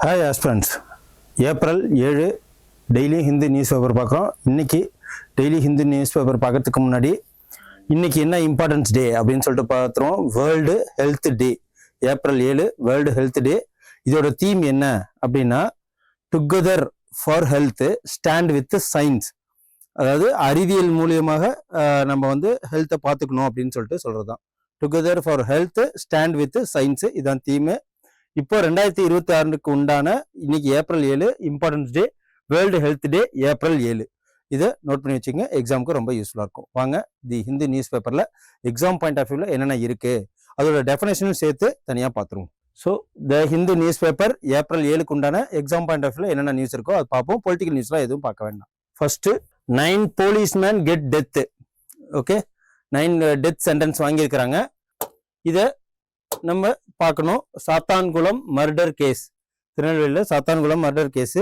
Hi aspirants, April 7 daily Hindu news paper பார்க்குறோம். இன்றைக்கி daily Hindu news paper பார்க்கறதுக்கு முன்னாடி இன்றைக்கி என்ன இம்பார்ட்டன்ஸ் டே அப்படின்னு சொல்லிட்டு பார்த்துருவோம். வேர்ல்டு ஹெல்த் டே, ஏப்ரல் 7 வேர்ல்டு ஹெல்த் டே. இதோட தீம் என்ன அப்படின்னா, together for health stand with science. அதாவது அறிவியல் மூலியமாக நம்ம வந்து ஹெல்த்தை பார்த்துக்கணும் அப்படின்னு சொல்லிட்டு சொல்கிறது தான். Together for health stand with science, இதுதான் தீமு. இப்போ 2026 உண்டான இன்னைக்கு ஏப்ரல் 7 இம்பார்ட்டன்ஸ் டே, வேர்ல்டு ஹெல்த் டே ஏப்ரல் 7. இதை நோட் பண்ணி வச்சுங்க, எக்ஸாமுக்கு ரொம்ப யூஸ்ஃபுல்லாக இருக்கும். வாங்க தி ஹிந்து நியூஸ் பேப்பரில் எக்ஸாம் பாயிண்ட் ஆஃப் வியூவில் என்னென்ன இருக்குது அதோட டெஃபினேஷனும் சேர்த்து தனியாக பார்த்துருவோம். So the Hindu news paper April 7 உண்டான எக்ஸாம் பாயிண்ட் ஆஃப் வியூவில் என்னென்ன நியூஸ் இருக்கோ அது பார்ப்போம். பொலிட்டிக்கல் நியூஸ்லாம் எதுவும் பார்க்க வேண்டாம். First 9 policeman get death. Okay, 9 death sentence வாங்கியிருக்கிறாங்க. இதை நம்ம பார்க்கணும். சாத்தான்குளம் மர்டர் கேஸ், திருநெல்வேலியில் சாத்தான்குளம் மர்டர் கேஸு.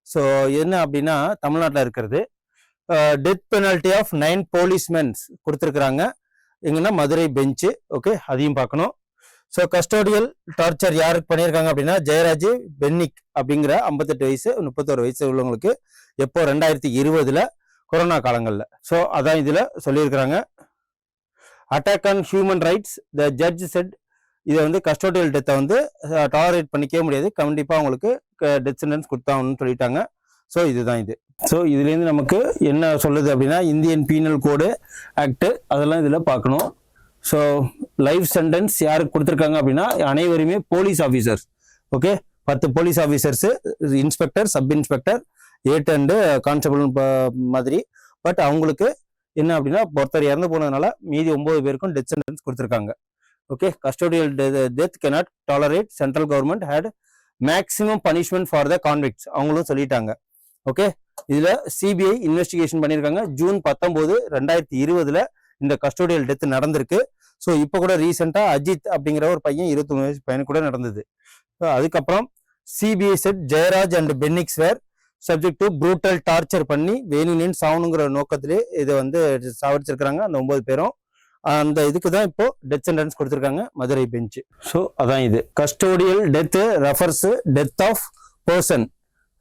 ஸோ என்ன அப்படின்னா, தமிழ்நாட்டில் இருக்கிறது. டெத் பெனால்ட்டி ஆஃப் 9 போலீஸ்மென்ஸ் கொடுத்துருக்குறாங்க. எங்கன்னா மதுரை பெஞ்சு. ஓகே, அதையும் பார்க்கணும். ஸோ கஸ்டோடியல் டார்ச்சர் யாருக்கு பண்ணியிருக்காங்க அப்படின்னா, ஜெயராஜ் பென்னிக் அப்படிங்கிற 58 வயசு 31 வயசு உள்ளவங்களுக்கு. எப்போ 2020 கொரோனா காலங்களில். ஸோ அதான் இதில் சொல்லியிருக்கிறாங்க. Attack on human rights, the judge said. இதை வந்து கஸ்டோடியல் டெத்தை வந்து டாலரேட் பண்ணிக்கவே முடியாது, கண்டிப்பாக அவங்களுக்கு டெத் சென்டென்ஸ் கொடுத்தாங்கன்னு சொல்லிட்டாங்க. ஸோ இதுதான் இது. ஸோ இதுலேருந்து நமக்கு என்ன சொல்லுது அப்படின்னா, இந்தியன் பீனல் கோடு ஆக்டு அதெல்லாம் இதில் பார்க்கணும். ஸோ லைஃப் சென்டென்ஸ் யாருக்கு கொடுத்துருக்காங்க அப்படின்னா, அனைவருமே police officers. Okay, 10 police officers, inspector, sub inspector, 8 and constable மாதிரி. பட் அவங்களுக்கு என்ன அப்படின்னா, ஒருத்தர் இறந்து போனதுனால மீதி 9 பேருக்கும் டெத் சென்டென்ஸ் கொடுத்துருக்காங்க. Okay, custodial death cannot tolerate, central government had maximum punishment for the convicts அவங்களும் சொல்லிட்டாங்க. ஓகே, இதுல சிபிஐ இன்வெஸ்டிகேஷன் பண்ணியிருக்காங்க. ஜூன் 19, 2020 இந்த கஸ்டோடியல் டெத் நடந்திருக்கு. ஸோ இப்போ கூட ரீசெண்டா அஜித் அப்படிங்கிற ஒரு பையன் 21 வயசு பையன் கூட நடந்தது. அதுக்கப்புறம் CBI said Jayaraj and Bennix were subject to brutal torture பண்ணி வேணுனேன்னு சாவணுங்கிற நோக்கத்திலே இதை வந்து சாவடிச்சிருக்கிறாங்க அந்த 9 பேரும். அந்த இதுக்கு தான் இப்போ டெத் சென்டென்ஸ் கொடுத்துருக்காங்க மதுரை பெஞ்சு. ஸோ அதான் இது. Custodial death refers death of person.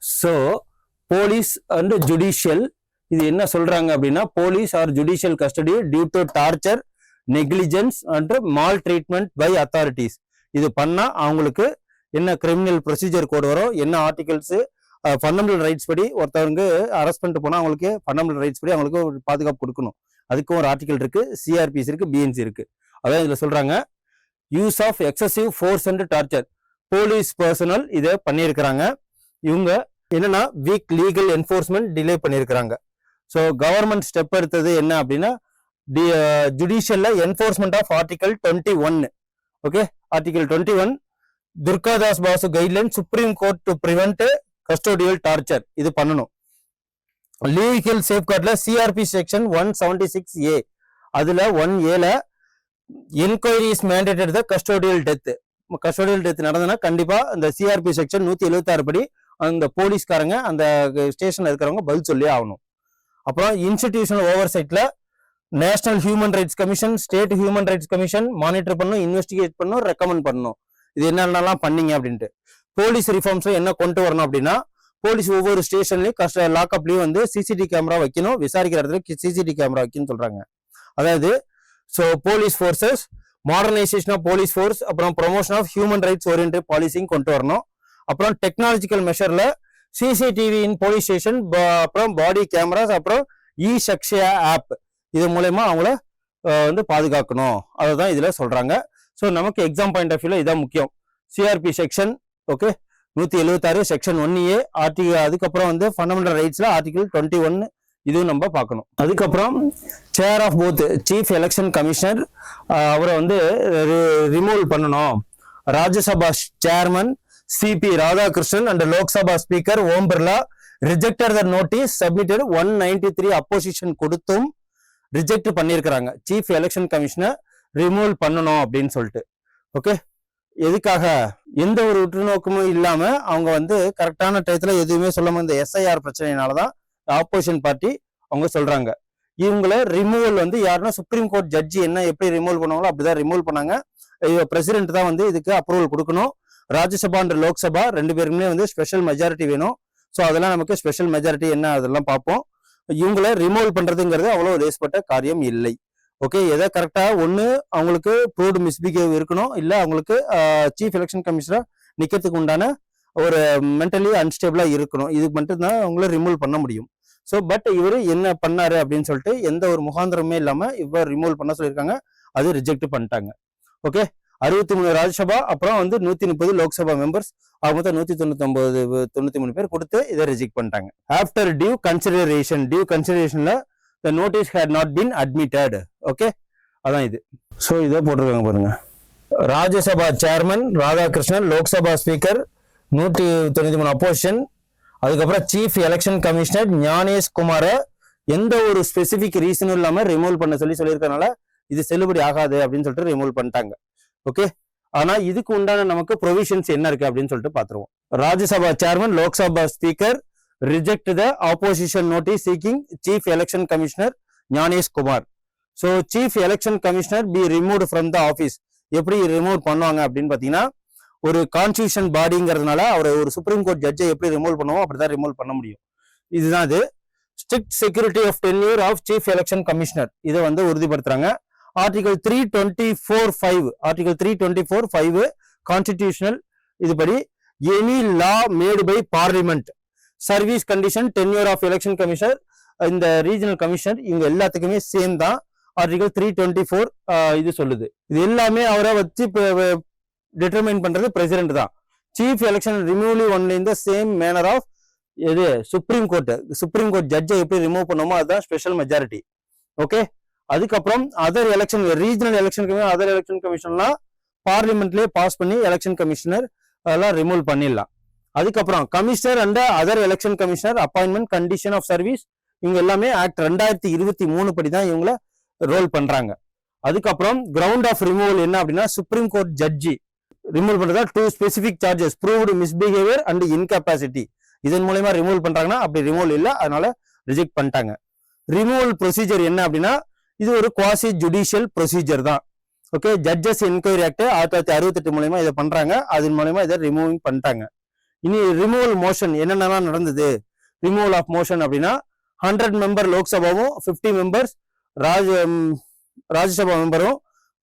So police and judicial இது என்ன சொல்றாங்க அப்படின்னா, police or judicial custody due to torture, negligence and maltreatment by authorities. இது பண்ணா அவங்களுக்கு என்ன கிரிமினல் ப்ரொசீஜர் கோடு வரும், என்ன ஆர்டிகல்ஸ், ஃபண்டமெண்டல் ரைட்ஸ் படி ஒருத்தவங்க அரெஸ்ட் பண்ணிட்டு போனா அவங்களுக்கு ஃபண்டமெண்டல் ரைட்ஸ் படி அவங்களுக்கு ஒரு பாதுகாப்பு கொடுக்கணும். அதுக்கும் ஒரு ஆர்டிகல் இருக்கு, சிஆர்பிசி இருக்கு, பிஎன்சி இருக்கு. அதான் இதுல சொல்றாங்க. Use of excessive force and torture, police personnel இதை பண்ணியிருக்கிறாங்க. இவங்க என்னன்னா வீக் லீகல் என்ஃபோர்ஸ்மெண்ட் டிலே பண்ணியிருக்கிறாங்க. ஸோ கவர்மெண்ட் ஸ்டெப் எடுத்தது என்ன அப்படின்னா, ஜுடிஷியல்ல enforcement of article 21. Okay, article 21 Durgadas Basu guideline supreme court to prevent custodial torture இது பண்ணணும். லீகல் சேஃப்கார்ட்ல சிஆர்பி செக்ஷன் 176A அதுல 1Aல enquiry is mandated the custodial death. Custodial death நடந்ததுன்னா கண்டிப்பா அந்த சிஆர்பி செக்ஷன் 176 படி அந்த போலீஸ்காரங்க அந்த ஸ்டேஷன்ல இருக்கிறவங்க பதில் சொல்லி ஆகணும். அப்புறம் இன்ஸ்டிடியூஷனல் ஓவர் சைட்ல national human rights commission, state human rights commission monitor பண்ணணும், இன்வெஸ்டிகேட் பண்ணணும், ரெக்கமெண்ட் பண்ணணும். இது என்னென்னலாம் பண்ணீங்க அப்படின்ட்டு. போலீஸ் ரிஃபார்ம்ஸ்ல என்ன கொண்டு வரணும் அப்படின்னா, போலீஸ் ஒவ்வொரு ஸ்டேஷன்லயும் லாக்அப்லயும் வந்து சிசிடிவி கேமரா வைக்கணும், விசாரிக்கிற இடத்துல சிசிடிவி கேமரா வைக்கணும்னு சொல்றாங்க. அதாவது so police forces, modernisation of police force, அப்புறம் promotion of human rights orient பாலிசியும் கொண்டு வரணும். அப்புறம் டெக்னாலஜிக்கல் மெஷர்ல சிசிடிவி இன் போலீஸ் ஸ்டேஷன், அப்புறம் பாடி கேமராஸ், அப்புறம் சக்ஷயா ஆப் இது மூலயமா அவங்கள வந்து பாதுகாக்கணும். அதுதான் இதுல சொல்றாங்க. ஸோ நமக்கு எக்ஸாம் பாயிண்ட் ஆஃப் வியூல இதான் முக்கியம். CRP section okay 176 section 1A article. அதுக்கப்புறம் வந்து ஃபண்டமெண்டல் ரைட்ஸ்ல ஆர்டிகல் 21 இதுவும் நம்ம பார்க்கணும். அதுக்கப்புறம் chair of both chief election commissioner அவரை வந்து ரிமூவ் பண்ணணும். Rajya Sabha chairman C P Radhakrishnan and Lok Sabha speaker Om Birla rejected the notice submitted 193 opposition கொடுத்தும் ரிஜெக்ட் பண்ணியிருக்கிறாங்க. சீஃப் எலெக்ஷன் கமிஷனர் ரிமூவ் பண்ணணும் அப்படின்னு சொல்லிட்டு. ஓகே, எதுக்காக? எந்த ஒரு உற்றுநோக்கமும் இல்லாம அவங்க வந்து கரெக்டான டயத்துல எதுவுமே சொல்லாம இந்த எஸ்ஐஆர் பிரச்சனையினாலதான் ஆப்போசிஷன் பார்ட்டி அவங்க சொல்றாங்க. இவங்கள ரிமூவல் வந்து யாருன்னா சுப்ரீம் கோர்ட் ஜட்ஜி என்ன எப்படி ரிமூவல் பண்ணுவாங்களோ அப்படிதான் ரிமூவல் பண்ணாங்க. பிரசிடென்ட் தான் வந்து இதுக்கு அப்ரூவல் கொடுக்கணும். ராஜ்யசபா அண்ட் லோக்சபா ரெண்டு பேருக்குமே வந்து ஸ்பெஷல் மெஜாரிட்டி வேணும். ஸோ அதெல்லாம் நமக்கு ஸ்பெஷல் மெஜாரிட்டி என்ன அதெல்லாம் பார்ப்போம். இவங்கள ரிமூவ் பண்றதுங்கிறது அவ்வளோ லேஸ்பட்ட காரியம் இல்லை. ஓகே, எதை கரெக்டா ஒன்று அவங்களுக்கு ப்ரூவ்டு மிஸ்பிஹேவ் இருக்கணும், இல்லை அவங்களுக்கு சீஃப் எலெக்ஷன் கமிஷனர் நிக்கிறதுக்கு உண்டான ஒரு மென்டலி அன்ஸ்டேபிளா இருக்கணும். இது மட்டும் தான் அவங்கள ரிமூவ் பண்ண முடியும். ஸோ பட் இவர் என்ன பண்ணாரு அப்படின்னு சொல்லிட்டு எந்த ஒரு முகாந்திரமே இல்லாம இவர் ரிமூவ் பண்ண சொல்லியிருக்காங்க. அது ரிஜெக்ட் பண்ணிட்டாங்க. ஓகே, 63 ராஜ்யசபா அப்புறம் வந்து 130 லோக்சபா மெம்பர்ஸ் அவங்க மொத்தம் 193 பேர் கொடுத்து இதை ரிஜெக்ட் பண்ணிட்டாங்க. ஆஃப்டர் டியூ கன்சிடரேஷன்ல the notice had not been admitted. Okay, அதான் இது. ஸோ இதை போட்டிருக்காங்க பாருங்க. Rajya Sabha chairman Radhakrishnan, Lok Sabha speaker 193 opposition, அதுக்கப்புறம் சீஃப் எலெக்ஷன் கமிஷனர் ஞானேஷ் குமாரை எந்த ஒரு ஸ்பெசிபிக் ரீசனும் இல்லாம ரிமூவ் பண்ண சொல்லியிருக்கனால இது செல்லுபடி ஆகாது அப்படின்னு சொல்லிட்டு ரிமூவ் பண்ணிட்டாங்க. ஓகே, ஆனா இதுக்கு உண்டான நமக்கு ப்ரொவிஷன்ஸ் என்ன இருக்கு அப்படின்னு சொல்லிட்டு பாத்துருவோம். Rajya Sabha chairman Lok Sabha speaker reject the opposition notice seeking chief election commissioner Gyanesh Kumar. So chief election commissioner be removed from the office. எப்படி ரிமூவ் பண்ணுவாங்க அப்படின்னு பாத்தீங்கன்னா, ஒரு கான்ஸ்டியூஷன் பாடிங்கிறதுனால அவரை ஒரு சுப்ரீம் கோர்ட் ஜட்ஜை எப்படி ரிமூவ் பண்ணுவோம் அப்படிதான் ரிமூவ் பண்ண முடியும். இதுதான் இது. Strict security of tenure of chief election commissioner இதை வந்து உறுதிப்படுத்துறாங்க. ஆர்டிகல் 324(5) கான்ஸ்டிடியூஷனல் இதுபடி any law made by parliament, service condition, tenure of election commissioner, இந்த ரீஜனல் கமிஷனர் இவங்க எல்லாத்துக்குமே சேம் தான். ஆர்டிகல் 324 இது சொல்லுது. இது எல்லாமே அவரை வச்சு டிட்டர்மைன் பண்றது பிரசிடென்ட் தான். Chief election removal only in the same manner of இது சுப்ரீம் கோர்ட் ஜட்ஜை எப்படி ரிமூவ் பண்ணுமோ அதுதான் ஸ்பெஷல் மெஜாரிட்டி. ஓகே, அதுக்கப்புறம் other election regional election other election கமிஷன்லாம் பார்லிமெண்ட்லயே பாஸ் பண்ணி எலெக்ஷன் கமிஷனர் அதெல்லாம் ரிமூவ் பண்ணிடலாம். அதுக்கப்புறம் commissioner and other election commissioner appointment condition of service இவங்க எல்லாமே ஆக்ட் 2023 படி தான் இவங்கள ரோல் பண்றாங்க. அதுக்கப்புறம் கிரவுண்ட் ஆஃப் ரிமூவல் என்ன அப்படின்னா, சுப்ரீம் கோர்ட் ஜட்ஜி ரிமூவ் பண்றதா 2 specific charges proved misbehaviour and incapacity இதன் மூலமா ரிமூவ் பண்றாங்கன்னா, அப்படி ரிமூவல் இல்லை, அதனால ரிஜெக்ட் பண்ணிட்டாங்க. ரிமூவல் ப்ரொசீஜர் என்ன அப்படின்னா, இது ஒரு குவாசி ஜுடிஷியல் ப்ரொசீஜர் தான். ஓகே, ஜட்ஜஸ் என்கொயரி ஆக்ட் 1968 மூலமா இதை பண்றாங்க. அதன் மூலமா இதை ரிமூவிங் பண்ணிட்டாங்க. இனி ரிமூவல் மோஷன் என்னென்னலாம் நடந்தது. ரிமூவல் ஆஃப் மோஷன் அப்படின்னா 100 மெம்பர் லோக்சபாவும் 50 மெம்பர்ஸ் ராஜ்யசபா மெம்பரும்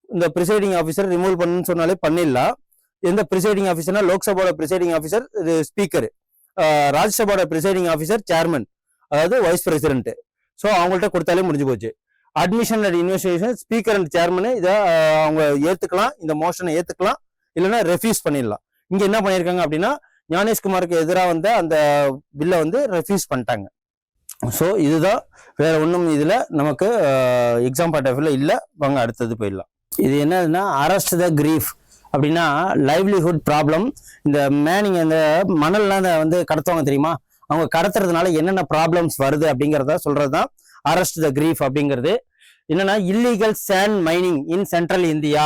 இந்த பிரிசைடிங் ஆஃபீஸர் ரிமூவ் பண்ணுன்னு சொன்னாலே பண்ணிடலாம். எந்த பிரிசைடிங் ஆஃபீஸர்னா லோக்சபாவோட பிரிசைடிங் ஆஃபீஸர் ஸ்பீக்கர், ராஜ்யசபாவோட பிரிசைடிங் ஆஃபீஸர் சேர்மன் அதாவது வைஸ் பிரசிடென்ட். ஸோ அவங்கள்ட்ட கொடுத்தாலே முடிஞ்சு போச்சு. Admission and investigation speaker and chairman இதை அவங்க ஏத்துக்கலாம், இந்த மோஷனை ஏத்துக்கலாம், இல்லைன்னா ரெஃப்யூஸ் பண்ணிடலாம். இங்க என்ன பண்ணியிருக்காங்க அப்படின்னா, ஞானேஷ்குமாருக்கு எதிராக வந்த அந்த பில்லை வந்து ரெஃப்யூஸ் பண்ணிட்டாங்க. ஸோ இதுதான், வேற ஒன்றும் இதுல நமக்கு எக்ஸாம் பாயிண்ட் ஆஃப் வியூல இல்லை. வாங்க அடுத்தது போயிடலாம். இது என்னதுன்னா, அரெஸ்ட் த கிரீஃப் அப்படின்னா லைவ்லிஹுட் ப்ராப்ளம். இந்த மேனிங் இந்த மணல்லாம் வந்து கடத்துவாங்க தெரியுமா, அவங்க கடத்துறதுனால என்னென்ன ப்ராப்ளம்ஸ் வருது அப்படிங்கிறத சொல்றதுதான் அரெஸ்ட் த கிரீஃப் அப்படிங்கிறது. என்னன்னா, illegal sand mining in central India,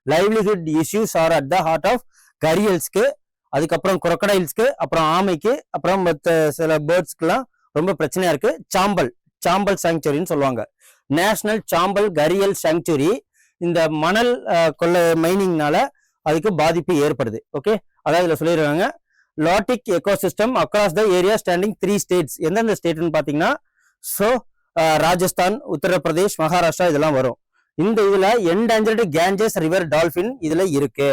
livelihood issues are at the heart of கரியல்ஸ்க்கு, அதுக்கப்புறம் குரொக்கடைல்ஸ்க்கு, அப்புறம் ஆமைக்கு, அப்புறம் மற்ற சில பேர்ட்ஸ்க்குலாம் ரொம்ப பிரச்சனையா இருக்கு. சாம்பல் சாங்சுரின்னு சொல்லுவாங்க. நேஷனல் சாம்பல் கரியல் சாங்சுரி இந்த மணல் கொள்ள மைனிங்னால அதுக்கு பாதிப்பு ஏற்படுது. ஓகே, அதாவது இதுல சொல்லிடுறாங்க, lactic ecosystem across the area standing 3 states. எந்தெந்த ஸ்டேட்னு பாத்தீங்கன்னா, ஸோ ராஜஸ்தான், உத்தரப்பிரதேஷ், மகாராஷ்டிரா இதெல்லாம் வரும். இந்த இதுல என்டேஞ்சர்டு கேஞ்சஸ் ரிவர் டால்பின் இதுல இருக்கு.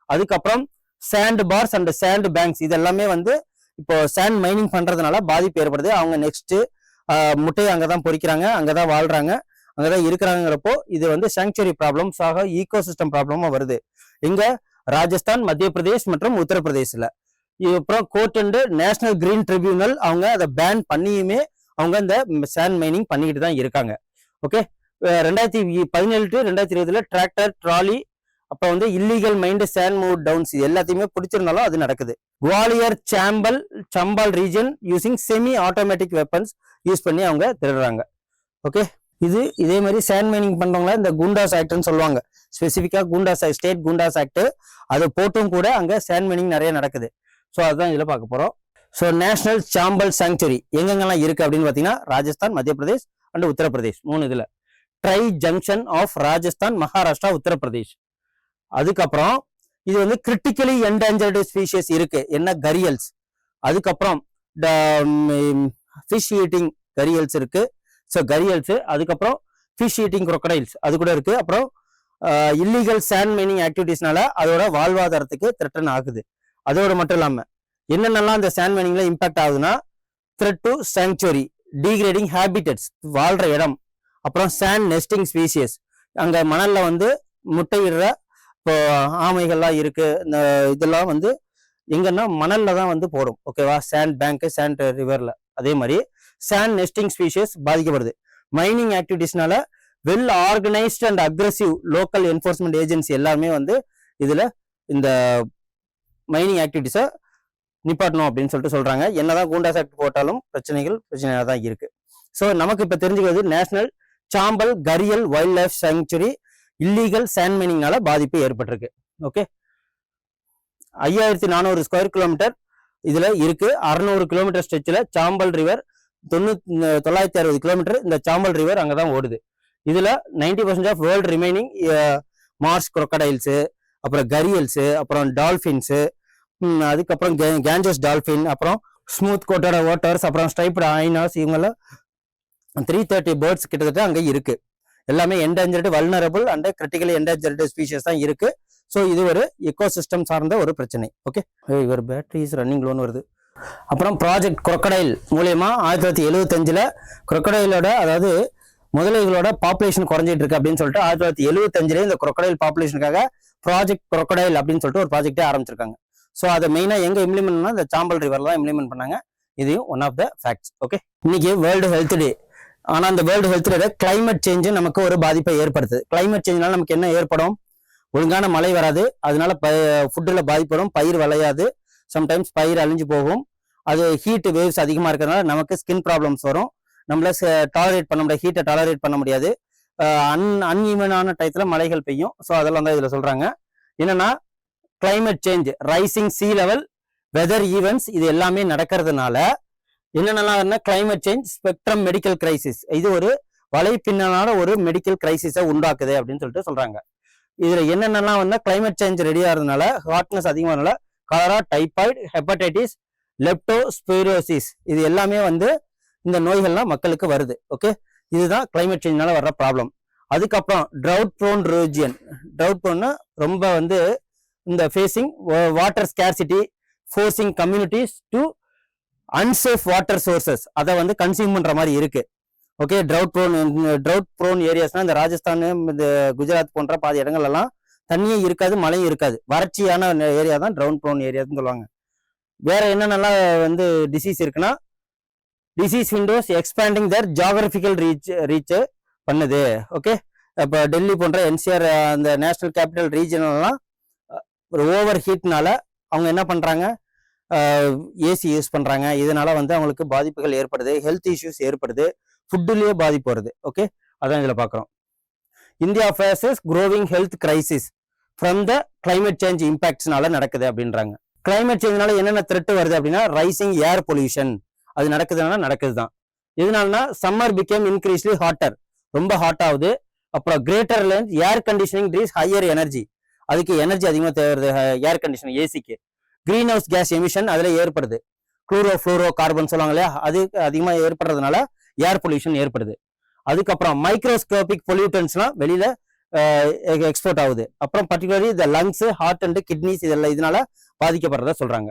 அதுக்கப்புறம் sand bars and sand banks இதெல்லாமே வந்து இப்போ சாண்ட் மைனிங் பண்றதுனால பாதிப்பு ஏற்படுது. அவங்க நெக்ஸ்ட் முட்டையை அங்கதான் பொறிக்கிறாங்க, அங்கதான் வாழ்றாங்க, அங்கதான் இருக்கிறாங்கிறப்போ இது வந்து சாங்சுரி ப்ராப்ளம்ஸ் ஆக ஈகோசிஸ்டம் ப்ராப்ளமா வருது. இங்க ராஜஸ்தான், மத்திய பிரதேஷ் மற்றும் உத்தரப்பிரதேஷ்ல. அப்புறம் court and national green tribunal அவங்க அதை பேன் பண்ணியுமே அவங்க இந்த சாண்ட் மைனிங் பண்ணிக்கிட்டு தான் இருக்காங்க. ஓகே, 2017 to 2020 டிராக்டர், ட்ராலி, அப்ப வந்து illegal mined sand move downs எல்லாத்தையுமே பிடிச்சிருந்தாலும் அது நடக்குது. Gwalior Chambal region using semi automatic weapons use பண்ணி அவங்க திருடுறாங்க. ஓகே, இதே மாதிரி சாண்ட் மைனிங் பண்றவங்கள இந்த குண்டாஸ் ஆக்ட்னு சொல்லுவாங்க. ஸ்பெசிஃபிக்கா குண்டாஸ் ஸ்டேட் குண்டாஸ் ஆக்ட் அதை போட்டும் கூட அங்க சாண்ட் மைனிங் நிறைய நடக்குது. ஸோ அதுதான் இதுல பார்க்க போறோம். ஸோ நேஷனல் சாம்பல் சாங்சுரி எங்கெங்கெல்லாம் இருக்கு அப்படின்னு பாத்தீங்கன்னா, ராஜஸ்தான், மத்திய பிரதேஷ் அண்ட் உத்தரப்பிரதேஷ் 3 இதுல. Tri junction of Rajasthan, Maharashtra, Uttar Pradesh. அதுக்கப்புறம் இது வந்து கிரிட்டிக்கலி என்டேஞ்சர்டு ஸ்பீஷியஸ் இருக்கு, என்ன கரியல்ஸ். அதுக்கப்புறம் ஃபிஷ் ஈட்டிங் கரியல்ஸ் இருக்கு. ஸோ கரியல்ஸ், அதுக்கப்புறம் ஃபிஷ் ஈட்டிங் crocodiles அது கூட இருக்கு. அப்புறம் இல்லீகல் சாண்ட் மைனிங் ஆக்டிவிட்டிஸ்னால அதோட வாழ்வாதாரத்துக்கு த்ரெட்டன் ஆகுது. அதோட மட்டும் இல்லாம என்னென்னலாம் அந்த சாண்ட் மைனிங்ல இம்பாக்ட் ஆகுதுன்னா, thread to sanctuary, degrading habitats வாழ்ற இடம், அப்புறம் சாண்ட் நெஸ்டிங் ஸ்பீசியஸ், அங்க மணல்ல வந்து முட்டையிடுற இப்போ ஆமைகள்லாம் இருக்கு. இந்த இதெல்லாம் வந்து எங்கன்னா மணல்ல தான் வந்து போடும், ஓகேவா, சாண்ட் பேங்க், சாண்ட் ரிவர்ல. அதே மாதிரி சாண்ட் நெஸ்டிங் ஸ்பீஷியஸ் பாதிக்கப்படுது. மைனிங் ஆக்டிவிட்டிஸ்னால well organised and aggressive local enforcement agency எல்லாருமே வந்து இதுல இந்த மைனிங் ஆக்டிவிட்டிஸை நிப்பாட்டணும் அப்படின்னு சொல்லிட்டு சொல்றாங்க. என்னதான் கூண்டாஸ் ஆக்ட் போட்டாலும் பிரச்சனையாக தான் இருக்கு. ஸோ நமக்கு இப்ப தெரிஞ்சுக்கிறது national Chambal gharial wildlife sanctuary illegal sand மைனிங்னால பாதிப்பு ஏற்பட்டிருக்கு. ஓகே, 5400 ஸ்கொயர் கிலோமீட்டர் இதுல இருக்கு. 600 கிலோமீட்டர் ஸ்ட்ரெச்சில் சாம்பல் ரிவர், 960 கிலோமீட்டர் இந்த சாம்பல் ரிவர் அங்கதான் ஓடுது. இதுல 90% of world remaining marsh crocodiles, அப்புறம் கரியல்ஸ், அப்புறம் டால்பின்ஸ், அதுக்கப்புறம் கேஞ்சஸ் டால்பின், அப்புறம் ஸ்மூத் கோட்டோட வாட்டர்ஸ், அப்புறம் ஸ்ட்ரைப்டு ஐனாஸ், இவங்கெல்லாம் 330 பேர்ட்ஸ் கிட்டத்தட்ட அங்கே இருக்கு. எல்லாமே endangered, vulnerable and critically endangered species தான் இருக்கு. ஸோ இது ஒரு எக்கோசிஸ்டம் சார்ந்த ஒரு பிரச்சனை. ஓகே, இவர் பேட்டரி இஸ் ரன்னிங் லோன் வருது. அப்புறம் ப்ராஜெக்ட் crocodile மூலயமா 1975 crocodileோட, அதாவது முதலைகளோட பாப்புலேஷன் குறைஞ்சிட்டு இருக்கு அப்படின்னு சொல்லிட்டு 1975 இந்த crocodile பாப்புலேஷனுக்காக ப்ராஜெக்ட் crocodile அப்படின்னு சொல்லிட்டு ஒரு ப்ராஜெக்டே ஆரம்பிச்சிருக்காங்க. ஸோ அதை மெயினாக எங்க இம்ப்ளிமெண்ட் பண்ணா இந்த சாம்பல் ரிவர்ல தான் இம்ப்ளிமெண்ட் பண்ணாங்க. இதையும் one of the facts. Okay, இன்னைக்கு வேர்ல்டு ஹெல்த் டே. ஆனா அந்த world health day climate change நமக்கு ஒரு பாதிப்பை ஏற்படுத்துது. கிளைமேட் சேஞ்ச்னால நமக்கு என்ன ஏற்படும்? ஒழுங்கான மழை வராது, அதனால ஃபுட்டில் பாதிப்படும், பயிர் விளையாது, சம்டைம்ஸ் பயிர் அழிஞ்சு போகும். அது ஹீட் வேவ்ஸ் அதிகமாக இருக்கிறதுனால நமக்கு ஸ்கின் ப்ராப்ளம்ஸ் வரும். நம்மள டாலரேட் பண்ண முடியாது, ஹீட்டை டாலரேட் பண்ண முடியாது. அன்ஈவனான டயத்தில் மழைகள் பெய்யும். ஸோ அதெல்லாம் தான் இதில் சொல்றாங்க. என்னன்னா climate change, rising sea level, weather events, இது எல்லாமே நடக்கிறதுனால என்னென்னலாம் climate change spectrum medical crisis, இது ஒரு வலைப்பின்னலான ஒரு மெடிக்கல் கிரைசிஸை உண்டாக்குது அப்படின்னு சொல்லிட்டு சொல்றாங்க. இதுல என்னென்னலாம் வந்து கிளைமேட் சேஞ்ச் ரெடி ஆகிறதுனால, ஹாட்னஸ் அதிகமானால காலரா, டைபாய்டு, ஹெப்படைட்டிஸ், லெப்டோஸ்பைரோசிஸ், இது எல்லாமே வந்து இந்த நோய்கள்லாம் மக்களுக்கு வருது. ஓகே, இதுதான் கிளைமேட் சேஞ்ச்னால வர்ற ப்ராப்ளம். அதுக்கப்புறம் ட்ரவுட் ப்ரோன் ரீஜியன், ட்ரவுட் ப்ரோன்னா ரொம்ப வந்து இந்த facing water scarcity, forcing communities to unsafe water sources, அதை வந்து கன்சியூம் பண்ற மாதிரி இருக்கு. ஓகே, ட்ரவுட் ப்ரோன் ஏரியாஸ்னா இந்த ராஜஸ்தான், இந்த குஜராத் போன்ற பாதி இடங்கள் எல்லாம் தண்ணியே இருக்காது, மழையும் இருக்காது, வறட்சியான ஏரியா தான் ட்ரவுட் ப்ரோன் ஏரியாஸ்ன்னு சொல்லுவாங்க. வேற என்னென்னலாம் வந்து டிசீஸ் இருக்குன்னா, டிசீஸ் விண்டோஸ் எக்ஸ்பேண்டிங் தர் ஜியாகிரபிக்கல் ரீச் பண்ணுது. ஓகே, இப்போ டெல்லி போன்ற என்சிஆர் அந்த நேஷனல் கேபிட்டல் ரீஜன்லாம் ஒரு ஓவர் ஹீட்னால அவங்க என்ன பண்றாங்க, ஏசி யூஸ் பண்றாங்க. இதனால வந்து அவங்களுக்கு பாதிப்புகள் ஏற்படுது, ஹெல்த் இஷ்யூஸ் ஏற்படுது, ஃபுட்டுலயே பாதிப்பு வருது. ஓகே, அதான் இதுல பாக்குறோம். India faces growing health crisis from the climate change இம்பாக்ட்ஸ்னால நடக்குது அப்படின்றாங்க. கிளைமேட் சேஞ்ச்னால என்னென்ன த்ரெட் வருது அப்படின்னா, ரைசிங் ஏர் பொல்யூஷன், அது நடக்குதுன்னா நடக்குது தான். எதனாலனா சம்மர் பிகேம் இன்க்ரீஸ்லி ஹாட்டர், ரொம்ப ஹாட் ஆகுது. அப்புறம் greater length air conditioning drives higher energy, அதுக்கு எனர்ஜி அதிகமாக தேவைப்படுது ஏர் கண்டிஷன் ஏசிக்கு. கிரீன் ஹவுஸ் கேஸ் எமிஷன் அதுல ஏற்படுது, குளோரோ ஃப்ளோரோ கார்பன் சொல்லுவாங்க இல்லையா, அது அதிகமாக ஏற்படுறதுனால ஏர் பொல்யூஷன் ஏற்படுது. அதுக்கப்புறம் மைக்ரோஸ்கோபிக் பொல்யூட்டன்ஸ்லாம் வெளியில எக்ஸ்போர்ட் ஆகுது. அப்புறம் பர்டிகுலர்லி இந்த லங்ஸ், ஹார்ட் அண்ட் கிட்னிஸ் இதெல்லாம் இதனால பாதிக்கப்படுறதா சொல்றாங்க.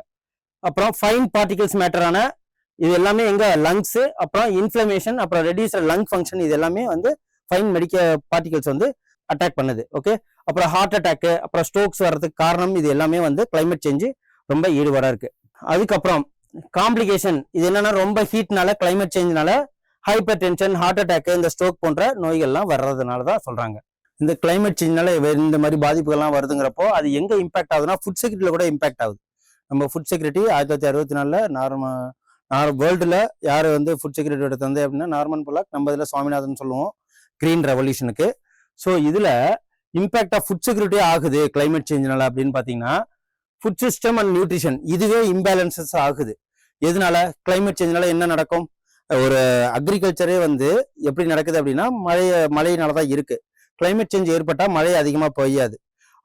அப்புறம் ஃபைன் பார்ட்டிகல்ஸ் மேட்டரான இது எல்லாமே எங்க லங்ஸ், அப்புறம் இன்ஃப்ளமேஷன், அப்புறம் ரெடியூசர் லங் ஃபங்க்ஷன், இது எல்லாமே வந்து ஃபைன் பார்ட்டிகல்ஸ் வந்து அட்டாக் பண்ணுது. ஓகே, அப்புறம் ஹார்ட் அட்டாக்கு, அப்புறம் ஸ்ட்ரோக்ஸ் வர்றதுக்கு காரணம் இது எல்லாமே வந்து கிளைமேட் சேஞ்சு ரொம்ப ஈடுபாடா இருக்கு. அதுக்கப்புறம் காம்ப்ளிகேஷன், இது என்னன்னா ரொம்ப ஹீட்னால, கிளைமேட் சேஞ்ச்னால ஹைப்பர் டென்ஷன், ஹார்ட் அட்டாக், இந்த ஸ்ட்ரோக் போன்ற நோய்கள்லாம் வர்றதுனால தான் சொல்றாங்க. இந்த கிளைமேட் சேஞ்ச்னால இந்த மாதிரி பாதிப்புகள்லாம் வருதுங்கிறப்போ அது எங்க இம்பாக்ட் ஆகுதுன்னா ஃபுட் செக்யூரிட்டியில கூட இம்பாக்ட் ஆகுது. நம்ம ஃபுட் செக்யூரிட்டி 1964 வேர்ல்டுல யார் வந்து ஃபுட் செக்யூரிட்டியோட தந்தை அப்படின்னா நார்மன் பொலாக், நம்ம இதில் சுவாமிநாதன் சொல்லுவோம் கிரீன் ரெவல்யூஷனுக்கு. ஸோ இதுல இம்பாக்ட் ஆஃப் ஃபுட் செக்யூரிட்டி ஆகுது கிளைமேட் சேஞ்ச்னால அப்படின்னு பாத்தீங்கன்னா, ஃபுட் சிஸ்டம் அண்ட் நியூட்ரிஷன் இதுவே இம்பேலன்சஸ் ஆகுது. எதனால? கிளைமேட் சேஞ்ச்னால என்ன நடக்கும்? ஒரு அக்ரிகல்ச்சரே வந்து எப்படி நடக்குது அப்படின்னா மழையினாலதான் இருக்கு. கிளைமேட் சேஞ்ச் ஏற்பட்டா மழை அதிகமா பெய்யாது.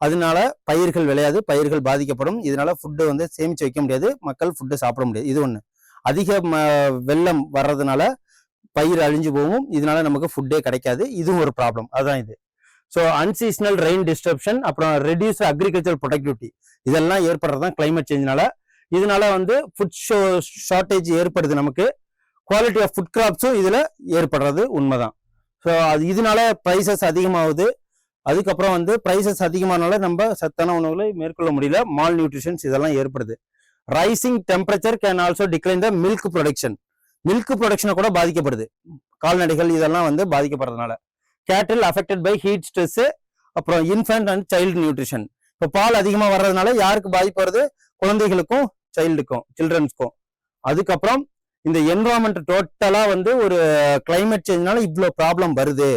அதனால பயிர்கள் விளையாது, பயிர்கள் பாதிக்கப்படும். இதனால ஃபுட்டு வந்து சேமிச்சு வைக்க முடியாது, மக்கள் ஃபுட்டு சாப்பிட முடியாது. இது ஒண்ணு. அதிக வெள்ளம் வர்றதுனால பயிர் அழிஞ்சு போகும், இதனால நமக்கு ஃபுட்டே கிடைக்காது. இதுவும் ஒரு ப்ராப்ளம். அதுதான் இது. ஸோ அன்சீசனல் ரெயின் டிஸ்டர்ப்ஷன், அப்புறம் ரெடியூஸ் அக்ரிகல்ச்சர் ப்ரொடக்டிவிட்டி, இதெல்லாம் ஏற்படுறது தான் கிளைமேட் சேஞ்ச்னால. இதனால வந்து ஃபுட் ஷார்டேஜ் ஏற்படுது நமக்கு. குவாலிட்டி ஆஃப் ஃபுட் கிராப்ஸும் இதுல ஏற்படுறது உண்மைதான். ஸோ அது இதனால ப்ரைசஸ் அதிகமாகுது. அதுக்கப்புறம் வந்து ப்ரைசஸ் அதிகமானால நம்ம சத்தான உணவுகளை மேற்கொள்ள முடியல, மால் நியூட்ரிஷன்ஸ் இதெல்லாம் ஏற்படுது. Rising temperature can also decline the milk production. Milk ப்ரொடக்ஷனை கூட பாதிக்கப்படுது, கால்நடைகள் இதெல்லாம் வந்து பாதிக்கப்படுறதுனால. Cattle affected by heat stress, அப்புறம் இன்ஃபன்ட் அண்ட் சைல்டு நியூட்ரிஷன். இப்போ பால் அதிகமாக வர்றதுனால யாருக்கு பாதிப்பு வருது? குழந்தைகளுக்கும் சில்ட்ரன்ஸ்க்கும். அதுக்கப்புறம் இந்த என்வரான்மெண்ட் டோட்டலா வந்து ஒரு கிளைமேட் சேஞ்ச்னால இவ்வளோ ப்ராப்ளம் வருது,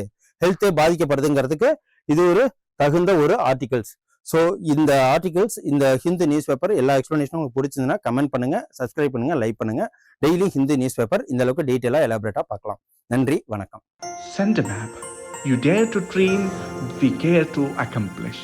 ஹெல்த்தே பாதிக்கப்படுதுங்கிறதுக்கு இது ஒரு தகுந்த ஒரு ஆர்டிகல்ஸ். ஸோ இந்த ஆர்டிகல்ஸ், இந்த ஹிந்து நியூஸ் பேப்பர் எல்லா எக்ஸ்பிளனேஷனும் உங்களுக்கு பிடிச்சிருந்ததுன்னா கமெண்ட் பண்ணுங்க, சப்ஸ்கிரைப் பண்ணுங்க, லைக் பண்ணுங்க. டெய்லி ஹிந்து நியூஸ் பேப்பர் இந்த அளவுக்கு டீட்டெயிலாக எலாபரேட்டா பார்க்கலாம். நன்றி, வணக்கம். Send a map. You dare to dream, we care to accomplish.